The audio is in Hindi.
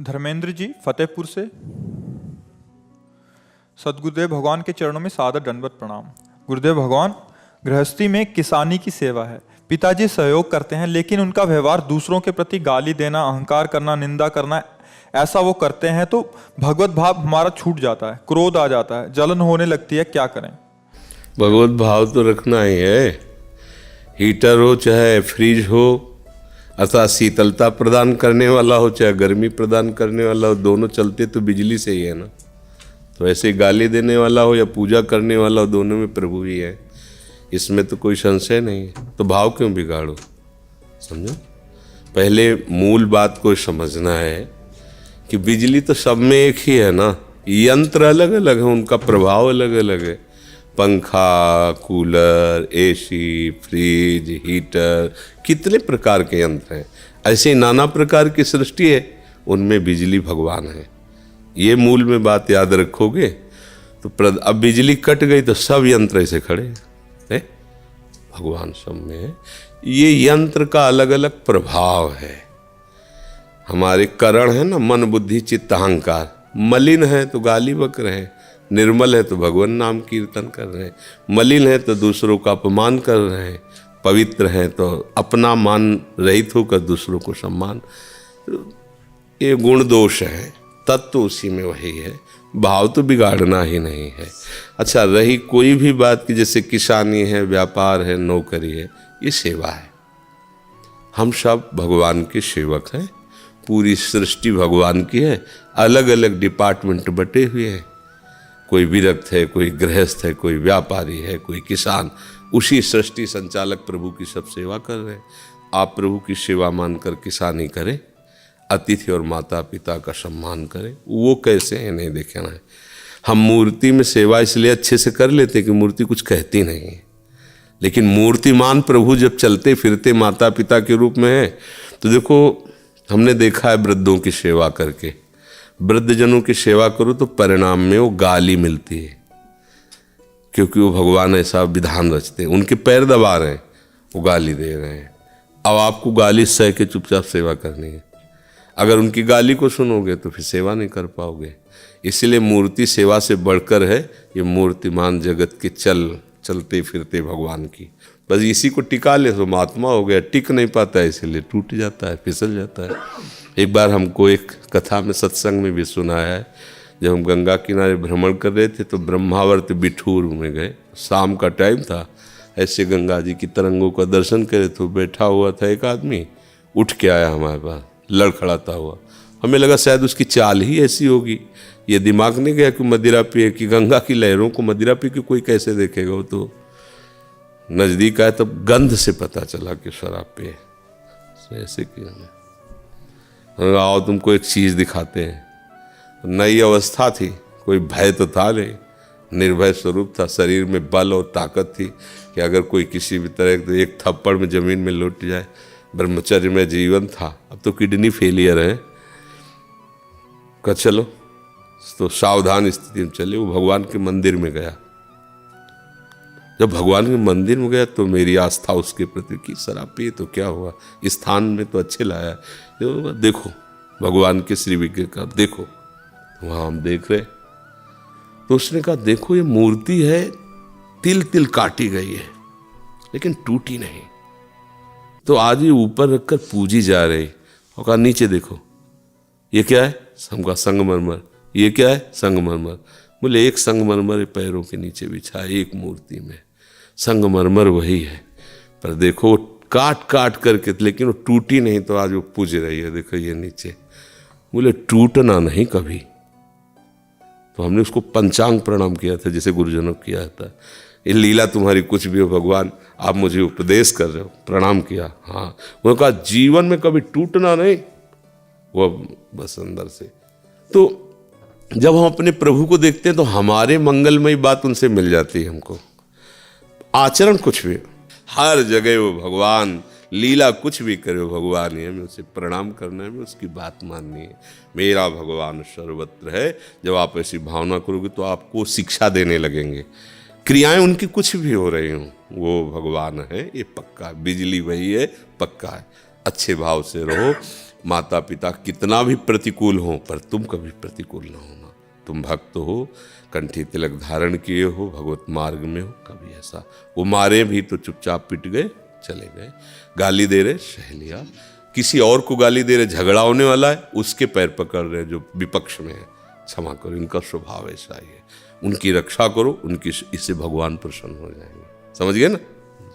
धर्मेंद्र जी फतेहपुर से। सदगुरुदेव भगवान के चरणों में सादर दंडवत प्रणाम। गुरुदेव भगवान, गृहस्थी में किसानी की सेवा है। पिताजी सहयोग करते हैं, लेकिन उनका व्यवहार दूसरों के प्रति गाली देना, अहंकार करना, निंदा करना, ऐसा वो करते हैं तो भगवत भाव हमारा छूट जाता है, क्रोध आ जाता है, जलन होने लगती है। क्या करें? भगवत भाव तो रखना ही है। हीटर हो चाहे फ्रिज हो, अर्थात शीतलता प्रदान करने वाला हो चाहे गर्मी प्रदान करने वाला हो, दोनों चलते तो बिजली से ही है ना। तो ऐसे गाली देने वाला हो या पूजा करने वाला हो, दोनों में प्रभु ही है, इसमें तो कोई संशय नहीं है। तो भाव क्यों बिगाड़ो? समझो, पहले मूल बात को समझना है कि बिजली तो सब में एक ही है ना, यंत्र अलग अलग है, उनका प्रभाव अलग अलग है। पंखा, कूलर, एसी, फ्रिज, हीटर, कितने प्रकार के यंत्र हैं। ऐसे नाना प्रकार की सृष्टि है, उनमें बिजली भगवान है। ये मूल में बात याद रखोगे तो अब बिजली कट गई तो सब यंत्र ऐसे खड़े हैं, भगवान सब में है। ये यंत्र का अलग अलग प्रभाव है। हमारे करण है ना, मन बुद्धि चित्त अहंकार, मलिन है तो गाली बक रहे हैं, निर्मल है तो भगवान नाम कीर्तन कर रहे हैं, मलिन है तो दूसरों का अपमान कर रहे हैं, पवित्र हैं तो अपना मान रहित होकर दूसरों को सम्मान। ये गुण दोष है, तत्व उसी में वही है, भाव तो बिगाड़ना ही नहीं है। अच्छा, रही कोई भी बात की, जैसे किसानी है, व्यापार है, नौकरी है, ये सेवा है। हम सब भगवान के सेवक हैं, पूरी सृष्टि भगवान की है, अलग अलग डिपार्टमेंट बटे हुए हैं। कोई विरक्त है, कोई गृहस्थ है, कोई व्यापारी है, कोई किसान। उसी सृष्टि संचालक प्रभु की सब सेवा कर रहे हैं। आप प्रभु की सेवा मानकर किसानी करें, अतिथि और माता पिता का सम्मान करें। वो कैसे है नहीं देखना है। हम मूर्ति में सेवा इसलिए अच्छे से कर लेते कि मूर्ति कुछ कहती नहीं है, लेकिन मूर्तिमान प्रभु जब चलते फिरते माता पिता के रूप में है, तो देखो हमने देखा है वृद्धों की सेवा करके, वृद्धजनों की सेवा करो तो परिणाम में वो गाली मिलती है, क्योंकि वो भगवान ऐसा विधान रचते हैं। उनके पैर दबा रहे हैं, वो गाली दे रहे हैं। अब आपको गाली सह के चुपचाप सेवा करनी है। अगर उनकी गाली को सुनोगे तो फिर सेवा नहीं कर पाओगे। इसलिए मूर्ति सेवा से बढ़कर है, ये मूर्तिमान जगत के चलते फिरते भगवान की। बस इसी को टिका ले तो महात्मा हो गया। टिक नहीं पाता है, इसीलिए टूट जाता है, फिसल जाता है। एक बार हमको एक कथा में, सत्संग में भी सुनाया है, जब हम गंगा किनारे भ्रमण कर रहे थे तो ब्रह्मावर्त बिठूर में गए। शाम का टाइम था, ऐसे गंगा जी की तरंगों का दर्शन करे तो बैठा हुआ था एक आदमी, उठ के आया हमारे पास लड़खड़ाता हुआ। हमें लगा शायद उसकी चाल ही ऐसी होगी। ये दिमाग नहीं गया कि मदिरा पिए, कि गंगा की लहरों को मदिरा पी के कोई कैसे देखेगा। वो तो नज़दीक आया तब गंध से पता चला कि शराब पिए। ऐसे किया, आओ तुमको एक चीज़ दिखाते हैं। नई अवस्था थी, कोई भय तो था नहीं, निर्भय स्वरूप था, शरीर में बल और ताकत थी कि अगर कोई किसी भी तरह एक थप्पड़ में ज़मीन में लौट जाए। ब्रह्मचर्य में जीवन था। अब तो किडनी फेलियर है, कहा चलो, तो सावधान स्थिति में चले। वो भगवान के मंदिर में गया। जब भगवान के मंदिर में गया तो मेरी आस्था उसके प्रति की, शराब पिए तो क्या हुआ, इस स्थान में तो अच्छे लाया। देखो भगवान के श्री विग्रह का देखो, वहाँ हम देख रहे। तो उसने कहा देखो ये मूर्ति है, तिल तिल काटी गई है लेकिन टूटी नहीं। तो आज ये ऊपर रखकर पूजी जा रही। और कहा नीचे देखो, ये क्या है? हमका संगमरमर। ये क्या है? संगमरमर। बोले एक संगमरमर पैरों के नीचे बिछा है, एक मूर्ति में संगमरमर वही है, पर देखो काट काट करके, लेकिन वो टूटी नहीं। तो आज वो पूज रही है, देखो ये नीचे। बोले टूटना नहीं कभी। तो हमने उसको पंचांग प्रणाम किया था, जैसे गुरुजनों किया था। ये लीला तुम्हारी कुछ भी हो भगवान, आप मुझे उपदेश कर रहे हो। प्रणाम किया। हाँ, उन्होंने कहा जीवन में कभी टूटना नहीं, वो बस अंदर से। तो जब हम अपने प्रभु को देखते हैं तो हमारे मंगलमयी बात उनसे मिल जाती है हमको। आचरण कुछ भी, हर जगह वो भगवान, लीला कुछ भी करे वो भगवान ही है। हमें उसे प्रणाम करना है, हमें उसकी बात माननी है। मेरा भगवान सर्वत्र है। जब आप ऐसी भावना करोगे तो आपको शिक्षा देने लगेंगे। क्रियाएं उनकी कुछ भी हो रही हों, वो भगवान है, ये पक्का। बिजली वही है, पक्का है। अच्छे भाव से रहो। माता पिता कितना भी प्रतिकूल हो, पर तुम कभी प्रतिकूल ना होना। तुम भक्त हो, कंठी तिलक धारण किए हो, भगवत मार्ग में हो, कभी ऐसा। वो मारे भी तो चुपचाप पिट गए, चले गए। गाली दे रहे, सह लिया। किसी और को गाली दे रहे, झगड़ा होने वाला है, उसके पैर पकड़ रहे जो विपक्ष में है, क्षमा करो। इनका स्वभाव ऐसा ही है। उनकी रक्षा करो, उनकी, इससे भगवान प्रसन्न हो जाएंगे। समझ गए ना।